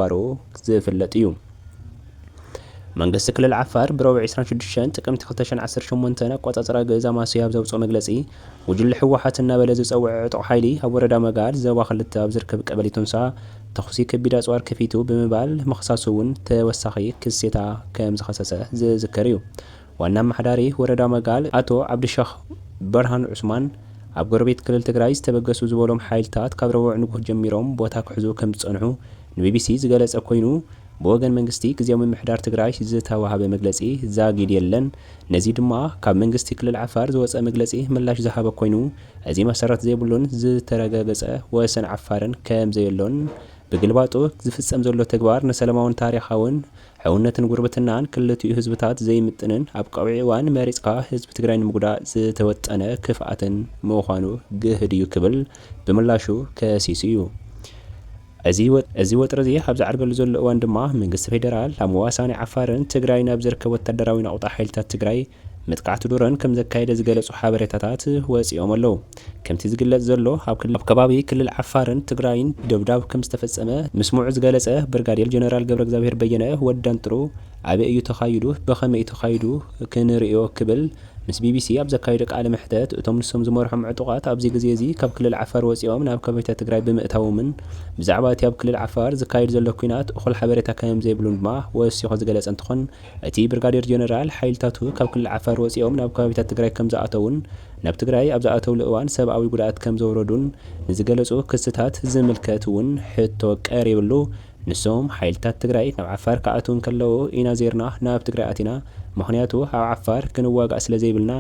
ባሮ ዝፍለጥ እዩ መንግስት ክልል ዓፋር ብረቡዕ 26 ጥቅምቲ 2018 አቆጻጸራ ገዛ ማስያብ ዘውፅኦ መግለጺ ውጅለ ሕወሓትና በለ ዝጸውዕ ዕጡቕ ኃይሊ ኣብ ወረዳ መጋል ዘባ ክልተ ኣብ ዝርከብ ቀበሌ ቱንሳ ተኹሲ ከቢድ ኣጽዋር ከፊቱ ብምባል መኽሳሱ እውን ተወሳኺ ክሴታ ከም ዝኸሰሰ ዝዝከር እዩ ዋና አመሓዳሪ ወረዳ መጋል አቶ ዓብድሸኽ በርሃን ዑስማን ኣብ ጎረቤት ክልል ትግራይ ዝተበገሱ ዝበሎም ኃይልታት ካብ ረቡዕ ንጉህ ጀሚሮም ቦታ ክሕዙ ከም ዝጸንሑ ንቢቢሲ ዝገለጸ ኮይኑ በወገን መንግስቲ ጊዜያዊ ምምሕዳር ትግራይ ዝተዋሃበ መግለጺ ዛጊድ የለን ነዚ ድማ ካብ መንግስቲ ክልል ዓፋር ዝወፀ መግለጺ ምላሽ ዝሃበ ኮይኑ እዚ መሰረት ዘይብሉን ዝተረጋገጸ ወሰን ዓፋርን ከም ዘየሎን ብግልባጡ ዝፍጸም ዘሎ ተግባር ንሰላማውን ታሪኻውን ሕውነትን ጉርብትናን ክልቲኡ ህዝብታት ዘይምጥንን ኣብ ቀውዒ እዋን መሪጽካ ህዝቢ ትግራይ ንምጉዳእ ዝተወጠነ ክፍኣትን ምዃኑ ግህድ እዩ ክብል ብምላሹ ከሲሱ እዩ እዚ ወጥሪ እዚ ኣብ ዝዓርገሉ ዘሎ እዋን ድማ መንግስቲ ፌደራል ኣብ መዋሳኒ ዓፋርን ትግራይ ናብ ዝርከብ ወታደራዊ ናቁጣ ኃይልታት ትግራይ መጥቃዕቲ ዱረን ከም ዘካየደ ዝገለጹ ሓበሬታታት ወፂኦም ኣለዉ ከምቲ ዝግለጽ ዘሎ ኣብ ከባቢ ክልል ዓፋርን ትግራይን ደብዳብ ከም ዝተፈጸመ ምስሙዕ ዝገለጸ ብርጋዴር ጀነራል ገብረ እግዚአብሔር በየነ ወዳን ጥሩ ኣበይ እዩ ተኻይዱ በኸመይ ተኻይዱ ክንሪኦ ክብል ምስ ቢቢሲ ኣብ ዘካየደ ቃለ መሕተት እቶም ንሶም ዝመርሖም ዕጡቃት ኣብዚ ግዜ እዚ ካብ ክልል ዓፋር ወፂኦም ናብ ከባቢታት ትግራይ ብምእታዎምን ብዛዕባ እቲ ኣብ ክልል ዓፋር ዝካየድ ዘሎ ኩናት እኹል ሓበሬታ ከም ዘይብሉን ድማ ወሲኹ ዝገለጸ እንትኾን እቲ ብርጋዴር ጀነራል ኃይልታቱ ካብ ክልል ዓፋር ወፂኦም ናብ ከባቢታት ትግራይ ከም ዝኣተውን ናብ ትግራይ ኣብ ዝኣተውሉ እዋን ሰብኣዊ ጉድኣት ከም ዘውረዱን ንዝገለጹ ክስታት ዝምልከት እውን ሕቶ ቀሪብሉ ንሶም ኃይልታት ትግራይ ናብ ዓፋር ከኣትውን ከለዉ ኢና ዜርና ናብ ትግራይ ኣቲና ምክንያቱ ኣብ ዓፋር ክንዋጋእ ስለ ዘይብልና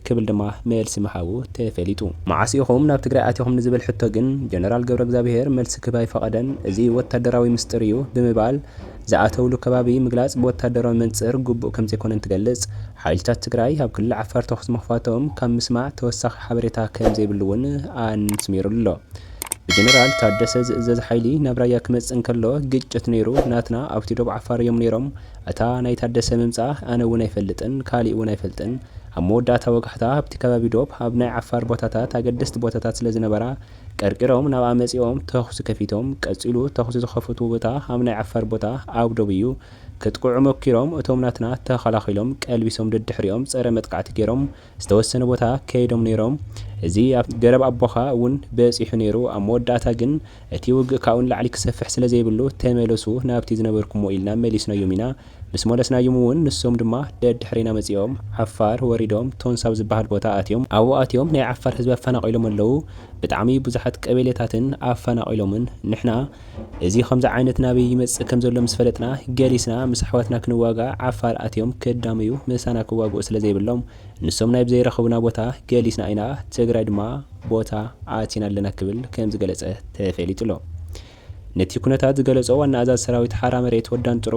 ክብል ድማ መልሲ ምሃቡ ተፈሊጡ መዓስ ኢኹም ናብ ትግራይ ኣቲኹም ንዝብል ሕቶ ግን ጀነራል ገብረ እግዚአብሔር መልሲ ክህብ ኣይፈቐደን እዚ ወታደራዊ ምስጢር እዩ ብምባል ዝኣተውሉ ከባቢ ምግላጽ ብወታደራዊ መንጽር ግቡእ ከም ዘይኮነን ትገልጽ ኃይልታት ትግራይ ኣብ ክልል ዓፋር ተኹስ መኽፋቶም ካብ ምስማዕ ተወሳኺ ሓበሬታ ከም ዘይብሉ እውን ኣንስሚሩሉ ኣሎ ብጀነራል ታደሰ ዝእዘዝ ኃይሊ ናብ ራያ ክመጽእ እንከሎ ግጭት ነይሩ ናትና ኣብቲ ደቡብ ዓፋር እዮም ነይሮም እታ ናይ ታደሰ ምምጻእ ኣነ እውን ኣይፈልጥን ካሊእ እውን ኣይፈልጥን ኣብ መወዳእታ ወጋሕታ ኣብቲ ከባቢ ዶብ ኣብ ናይ ዓፋር ቦታታት ኣገደስቲ ቦታታት ስለ ዝነበራ ቀርቂሮም ናብ ኣመጺኦም ተኹሲ ከፊቶም ቀጺሉ ተኹሲ ዝኸፈቱ ቦታ ኣብ ናይ ዓፋር ቦታ ኣብ ዶብ እዩ ከጥቅዑ መኪሮም እቶም ናትና ተኸላኺሎም ቀልቢሶም ደድሕሪኦም ጸረ መጥቃዕቲ ገይሮም ዝተወሰነ ቦታ ከይዶም ነይሮም እዚ ኣብ ገረብ ኣቦኻ እውን በጺሑ ነይሩ ኣብ መወዳእታ ግን እቲ ውግእ ካብኡን ላዕሊ ክሰፍሕ ስለ ዘይብሉ ተመለሱ ናብቲ ዝነበርኩሞ ኢልና መሊስናዮም ኢና ምስ መለስናዮም እውን ንሶም ድማ ደድሕሪና መጺኦም ዓፋር ወሪዶም ቶንሳብ ዝበሃል ቦታ ኣትዮም ኣብኡ ኣትዮም ናይ ዓፋር ህዝቢ ኣፈናቂሎም ኣለዉ ብጣዕሚ ብዙሓት ቀበሌታትን ኣፈናቂሎምን ንሕና እዚ ከምዚ ዓይነት ናበይ ይመጽእ ከም ዘሎ ምስ ፈለጥና ገሊስና ምስ ኣሕዋትና ክንዋጋእ ዓፋር ኣትዮም ከዳምዩ ምሳና ክዋግኡ ስለ ዘይብሎም ንሶም ናይ ብዘይረኸቡና ቦታ ገሊስና ኢና ትግራይ ድማ ቦታ ኣቲና ኣለና ክብል ከም ዝገለጸ ተፈሊጡ ኣሎ ነቲ ኩነታት ዝገለጾ ዋና ኣዛዝ ሰራዊት ሓራ መሬት ወዳን ጥሩ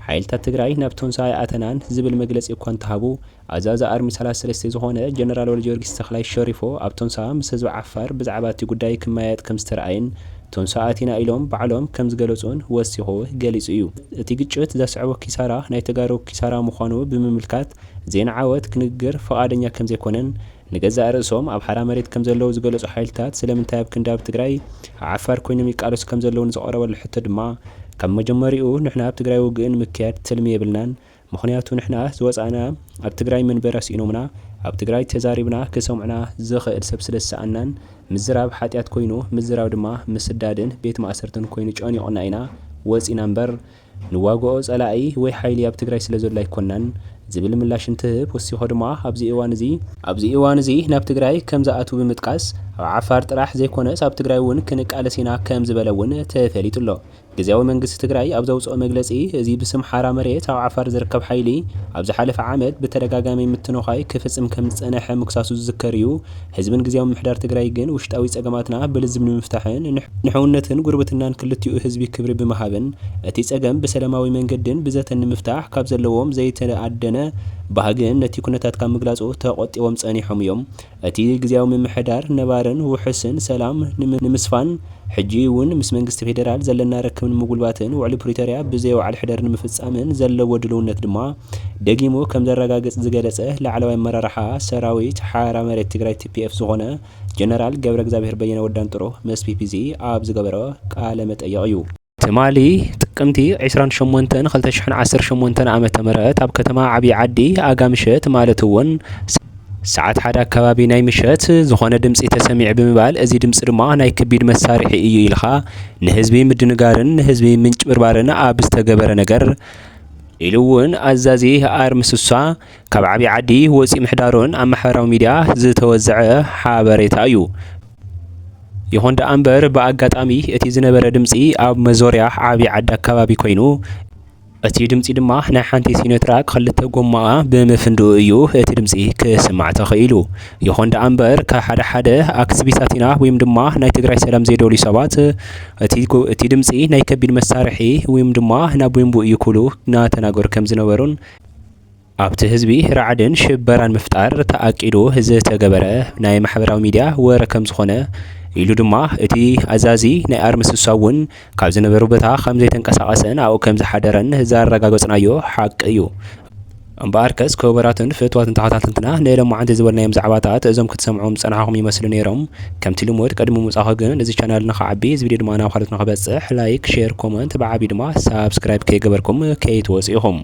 ኃይልታት ትግራይ ናብ ቶንሳ ኣተናን ዝብል መግለጺ እኳ እንተሃቡ ኣዛዛ ኣርሚ 33 ዝኾነ ጀነራል ወልጀርጊስ ተኽላይ ሸሪፎ ኣብ ቶንሳ ምስ ህዝቢ ዓፋር ብዛዕባ እቲ ጉዳይ ክማየጥ ከም ዝተረኣየን ቶንሳ ኣቲና ኢሎም ባዕሎም ከም ዝገለጹን ወሲኹ ገሊጹ እዩ እቲ ግጭት ዘስዕቦ ኪሳራ ናይ ተጋሩ ኪሳራ ምዃኑ ብምምልካት ዜና ዓወት ክንግር ፈቓደኛ ከም ዘይኮነን ንገዛእ ርእሶም ኣብ ሓራ መሬት ከም ዘለዉ ዝገለጹ ኃይልታት ስለምንታይ ኣብ ክንዳብ ትግራይ ዓፋር ኮይኖም ይቃለሱ ከም ዘለዉ ንዝቐረበሉ ሕቶ ድማ ካብ መጀመሪኡ ንሕና ኣብ ትግራይ ውግእን ምክያድ ትልሚ የብልናን ምክንያቱ ንሕና ዝወፃእና ኣብ ትግራይ መንበረ ሲኢኖምና ኣብ ትግራይ ተዛሪብና ክሰምዕና ዝኽእል ሰብ ስለ ዝሰኣናን ምዝራብ ሓጢኣት ኮይኑ ምዝራብ ድማ ምስዳድን ቤት ማእሰርትን ኮይኑ ጨኒቑና ኢና ወፂና እምበር ንዋግኦ ጸላኢ ወይ ኃይሊ ኣብ ትግራይ ስለ ዘሎ ኣይኮናን ዝብል ምላሽ እንትህብ ወሲኹ ድማ ኣብዚ እዋን እዚ ናብ ትግራይ ከም ዝኣቱ ብምጥቃስ ኣብ ዓፋር ጥራሕ ዘይኮነስ ኣብ ትግራይ እውን ክንቃለሲና ከም ዝበለ እውን ተፈሊጡ ኣሎ ጊዜያዊ መንግስቲ ትግራይ ኣብ ዘውፅኦ መግለጺ እዚ ብስም ሓራ መሬት ኣብ ዓፋር ዝርከብ ኃይሊ ኣብ ዝሓለፈ ዓመት ብተደጋጋሚ ምትንኻይ ክፍጽም ከም ዝጸነሐ ምክሳሱ ዝዝከር እዩ ህዝብን ጊዜያዊ ምሕዳር ትግራይ ግን ውሽጣዊ ጸገማትና ብልዝብ ንምፍታሕን ንሕውነትን ጉርብትናን ክልቲኡ ህዝቢ ክብሪ ብምሃብን እቲ ጸገም ብሰላማዊ መንገድን ብዘተን ንምፍታሕ ካብ ዘለዎም ዘይተኣደነ ባህግን ነቲ ኩነታት ካብ ምግላጹ ተቆጢቦም ጸኒሖም እዮም እቲ ጊዜያዊ ምምሕዳር ነባርን ውሕስን ሰላም ንምስፋን ሕጂ እውን ምስ መንግስቲ ፌደራል ዘለና ረክብን ምጉልባትን ውዕሊ ፕሪቶሪያ ብዘይውዓል ሕደር ንምፍጻምን ዘለዎ ድልውነት ድማ ደጊሙ ከም ዘረጋግጽ ዝገለጸ ላዕለዋይ አመራርሓ ሰራዊት ሓራ መሬት ትግራይ TPF ዝኾነ ጀነራል ገብረ እግዚአብሔር በየነ ወዳን ጥሩ ምስ ቢቢሲ ኣብ ዝገበረ ቃለ መጠይቕ እዩ ትማሊ ጥቅምቲ 28 2018 ዓመተ ምህረት ኣብ ከተማ ዓብዪ ዓዲ ኣጋምሸት ማለት እውን ሰዓት ሓደ ኣካባቢ ናይ ምሸት ዝኾነ ድምፂ ተሰሚዕ ብምባል እዚ ድምፂ ድማ ናይ ከቢድ መሳርሒ እዩ ኢልኻ ንህዝቢ ምድንጋርን ንህዝቢ ምንጭብርባርን ኣብ ዝተገበረ ነገር ኢሉ እውን ኣዛዚ ኣርምስሷ ካብ ዓብዪ ዓዲ ወፂእ ምሕዳሩን ኣብ ማሕበራዊ ሚድያ ዝተወዝዐ ሓበሬታ እዩ። ይኹን ደኣ እምበር ብኣጋጣሚ እቲ ዝነበረ ድምፂ ኣብ መዞርያ ዓብዪ ዓዲ ኣካባቢ ኮይኑ እቲ ድምፂ ድማ ናይ ሓንቲ ሲኖትራክ ክልተ ጎማኣ ብምፍንድኡ እዩ እቲ ድምፂ ክስማዕ ተኽኢሉ። ይኹን ደኣ እምበር ካብ ሓደ ኣክቲቪስታት ኢና ወይም ድማ ናይ ትግራይ ሰላም ዘይደልዩ ሰባት እቲ ድምፂ ናይ ከቢድ መሳርሒ ወይም ድማ ናብ ቦምቡ እዩ ክብሉ እናተናገሩ ከም ዝነበሩን ኣብቲ ህዝቢ ራዕድን ሽበራን ምፍጣር ተኣቂዱ ዝተገበረ ናይ ማሕበራዊ ሚድያ ወረ ከም ዝኾነ ኢሉ ድማ እቲ ኣዛዚ ናይ ኣርምስሳ እውን ካብ ዝነበሩ ቦታ ከም ዘይተንቀሳቐሰን ኣብኡ ከም ዝሓደረን ዘረጋገፅናዮ ሓቂ እዩ። እምበኣርከስ ክቡራትን ፍትዋትን ተኸታተልትና ንሎማዓንቲ ዝበልናዮም ዛዕባታት እዞም ክትሰምዖም ፀናሕኹም ይመስሉ ነይሮም። ከምቲ ልሙድ ቅድሚ ምውፃእኹ ግን እዚ ቻናል ንኸዓቢ እዚ ቪድዮ ድማ ናብ ካልኦት ንኽበፅሕ ላይክ፣ ሼር፣ ኮመንት ብዓብዪ ድማ ሳብስክራይብ ከይገበርኩም ከይትወፁ ኢኹም።